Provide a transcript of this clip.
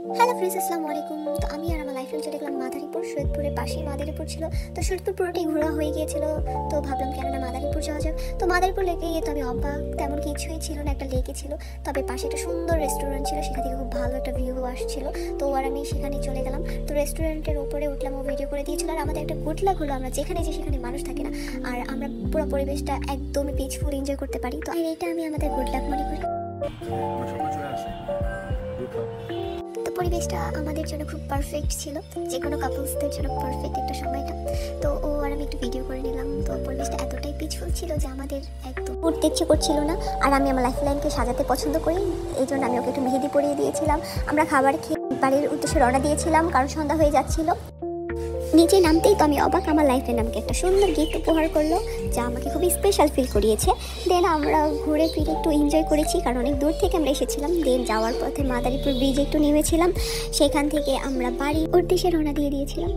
Hello friends, আসসালামু আলাইকুম। তো আমি আর আমার লাইফে চলে গেলাম মাদারীপুর। শরীয়তপুরের পাশেই মাদারীপুর ছিল। তো শরীয়তপুর পুরোটাই ঘোরা হয়ে গিয়েছিল। তো ভাবলাম কেন না মাদারীপুর যাওয়া যাক। তো মাদারীপুর লেকে গিয়ে তো আমি অবাক, তেমন কিছুই ছিল না, একটা লেকে ছিল। তবে পাশে একটা সুন্দর রেস্টুরেন্ট ছিল, সেখান থেকে খুব ভালো একটা ভিউ আসছিল। তো আর আমি সেখানে চলে গেলাম। তো রেস্টুরেন্টের উপরে উঠলাম, ও ভিডিও করে দিয়েছিল। আর আমাদের একটা গুড লাক হলো, আমরা যেখানে যে সেখানে মানুষ থাকে না, আর আমরা পুরো পরিবেশটা একদমই পিসফুল এনজয় করতে পারি। তো এটা আমি আমাদের গুড লাক মনে করি। তো পরিবেশটা আমাদের জন্য খুব পারফেক্ট ছিল, যে কোনো কাপলসদের জন্য পারফেক্ট একটা সময়টা। তো ও আর আমি একটু ভিডিও করে নিলাম। তো পরিবেশটা এতটাই পিসফুল ছিল যে আমাদের একদম উঠতে ইচ্ছে করছিল না। আর আমি আমার লাইফ লাইনকে সাজাতে পছন্দ করি, এই জন্য আমি ওকে একটু মেহেদি পরিয়ে দিয়েছিলাম। আমরা খাবার খেয়ে বাড়ির উদ্দেশ্যে রওনা দিয়েছিলাম, কারণ সন্ধ্যা হয়ে যাচ্ছিল। নিচে নামতেই তো আমি অবাক, আমার লাইফের নামকে একটা সুন্দর গিফট উপহার করলো, যা আমাকে খুবই স্পেশাল ফিল করিয়েছে। দেন আমরা ঘুরে ফিরে একটু এনজয় করেছি, কারণ অনেক দূর থেকে আমরা এসেছিলাম। দেন যাওয়ার পথে মাদারীপুর ব্রিজে একটু নেমেছিলাম, সেখান থেকে আমরা বাড়ির উদ্দেশ্যে রওনা দিয়ে দিয়েছিলাম।